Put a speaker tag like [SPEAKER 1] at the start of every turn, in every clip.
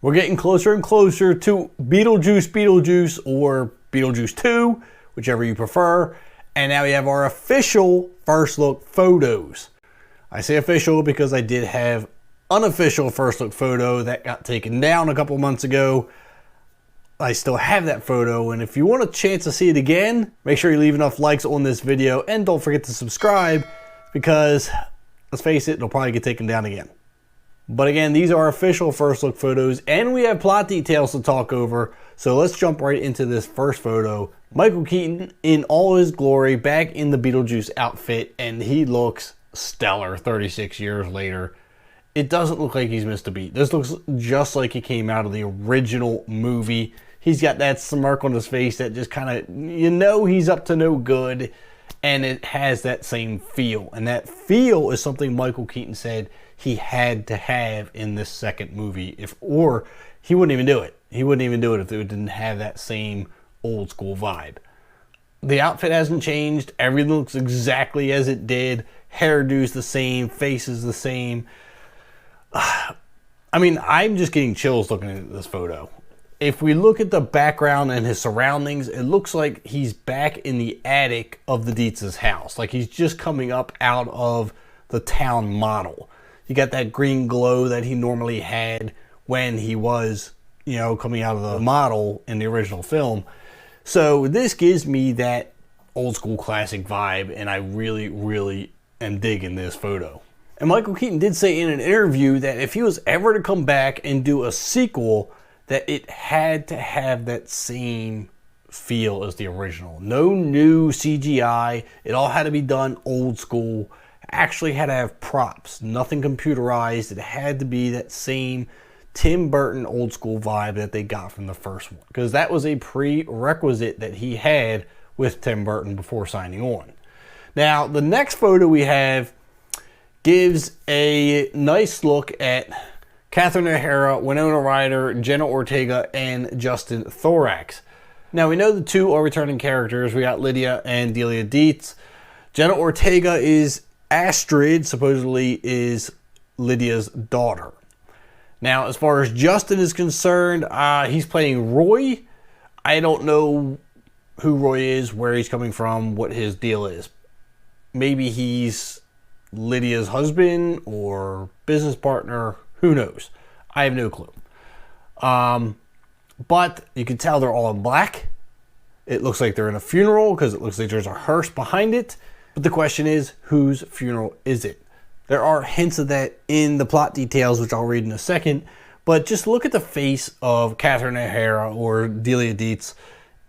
[SPEAKER 1] We're getting closer and closer to Beetlejuice Beetlejuice or Beetlejuice 2, whichever you prefer. And now we have our official first look photos. I say official because I did have unofficial first look photo that got taken down a couple months ago. I still have that photo, and if you want a chance to see it again, make sure you leave enough likes on this video and don't forget to subscribe because, let's face it, it'll probably get taken down again. But again, these are official first look photos and we have plot details to talk over. So let's jump right into this first photo. Michael Keaton in all his glory back in the Beetlejuice outfit, and he looks stellar 36 years later. It doesn't look like he's missed a beat. This looks just like he came out of the original movie. He's got that smirk on his face that just kind of, you know, he's up to no good. And it has that same feel. And that feel is something Michael Keaton said he had to have in this second movie, or he wouldn't even do it. He wouldn't even do it if it didn't have that same old school vibe. The outfit hasn't changed. Everything looks exactly as it did. Hairdo's the same, face is the same. I mean, I'm just getting chills looking at this photo. If we look at the background and his surroundings, it looks like he's back in the attic of the Deetz's house. Like he's just coming up out of the town model. You got that green glow that he normally had when he was, you know, coming out of the model in the original film. So this gives me that old school classic vibe, and I really, really am digging this photo. And Michael Keaton did say in an interview that if he was ever to come back and do a sequel, that it had to have that same feel as the original. No new CGI. It all had to be done old school. Actually had to have props. Nothing computerized. It had to be that same Tim Burton old school vibe that they got from the first one. Because that was a prerequisite that he had with Tim Burton before signing on. Now, the next photo we have gives a nice look at Catherine O'Hara, Wynonna Ryder, Jenna Ortega, and Justin Thorax. Now we know the two are returning characters. We got Lydia and Delia Deetz. Jenna Ortega is Astrid, supposedly is Lydia's daughter. Now as far as Justin is concerned, he's playing Roy. I don't know who Roy is, where he's coming from, what his deal is. Maybe he's Lydia's husband or business partner. Who knows? I have no clue. But you can tell they're all in black. It looks like they're in a funeral because it looks like there's a hearse behind it. But the question is, whose funeral is it? There are hints of that in the plot details, which I'll read in a second. But just look at the face of Catherine O'Hara or Delia Deetz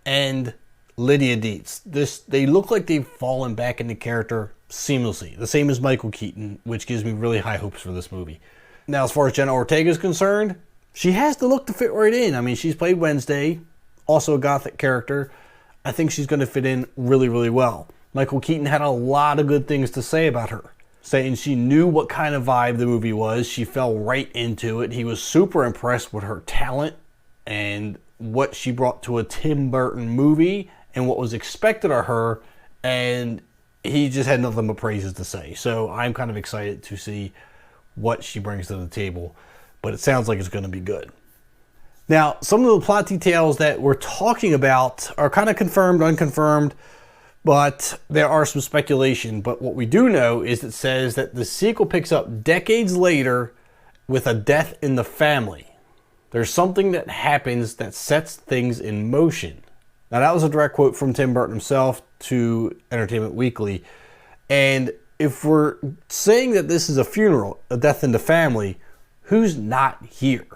[SPEAKER 1] and Lydia Deetz. They look like they've fallen back into character seamlessly. The same as Michael Keaton, which gives me really high hopes for this movie. Now, as far as Jenna Ortega is concerned, she has the look to fit right in. I mean, she's played Wednesday, also a gothic character. I think she's going to fit in really, really well. Michael Keaton had a lot of good things to say about her, saying she knew what kind of vibe the movie was. She fell right into it. He was super impressed with her talent and what she brought to a Tim Burton movie and what was expected of her, and he just had nothing but praises to say. So I'm kind of excited to see what she brings to the table, but it sounds like it's going to be good. Now, some of the plot details that we're talking about are kind of confirmed, unconfirmed, but there are some speculation. But what we do know is it says that the sequel picks up decades later with a death in the family. There's something that happens that sets things in motion. Now, that was a direct quote from Tim Burton himself to Entertainment Weekly. And if we're saying that this is a funeral, a death in the family, who's not here?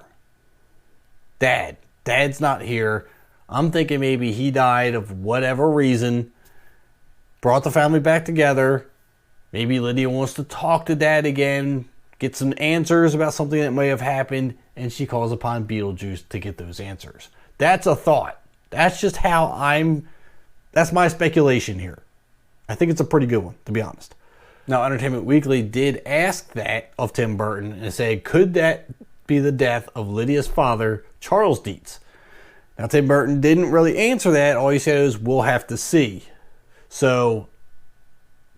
[SPEAKER 1] Dad. Dad's not here. I'm thinking maybe he died of whatever reason, brought the family back together. Maybe Lydia wants to talk to Dad again, get some answers about something that may have happened, and she calls upon Beetlejuice to get those answers. That's a thought. That's just how that's my speculation here. I think it's a pretty good one, to be honest. Now, Entertainment Weekly did ask that of Tim Burton and say, could that be the death of Lydia's father, Charles Deetz? Now, Tim Burton didn't really answer that. All he said is, we'll have to see. So,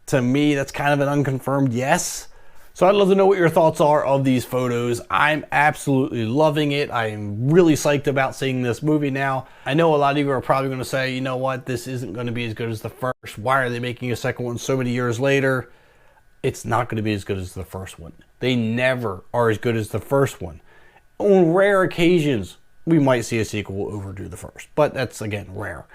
[SPEAKER 1] to me, that's kind of an unconfirmed yes. So I'd love to know what your thoughts are of these photos. I'm absolutely loving it. I am really psyched about seeing this movie now. I know a lot of you are probably going to say, you know what, this isn't going to be as good as the first. Why are they making a second one so many years later? It's not going to be as good as the first one. They never are as good as the first one. On rare occasions, we might see a sequel overdo the first, but that's, again, rare.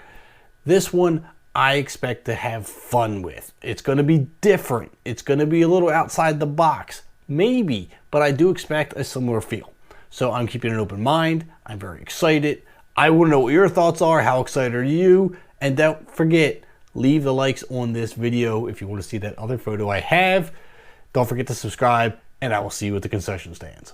[SPEAKER 1] This one, I expect to have fun with. It's going to be different. It's going to be a little outside the box. Maybe, but I do expect a similar feel. So I'm keeping an open mind. I'm very excited. I want to know what your thoughts are. How excited are you? And don't forget, leave the likes on this video if you want to see that other photo I have. Don't forget to subscribe, and I will see you at the concession stands.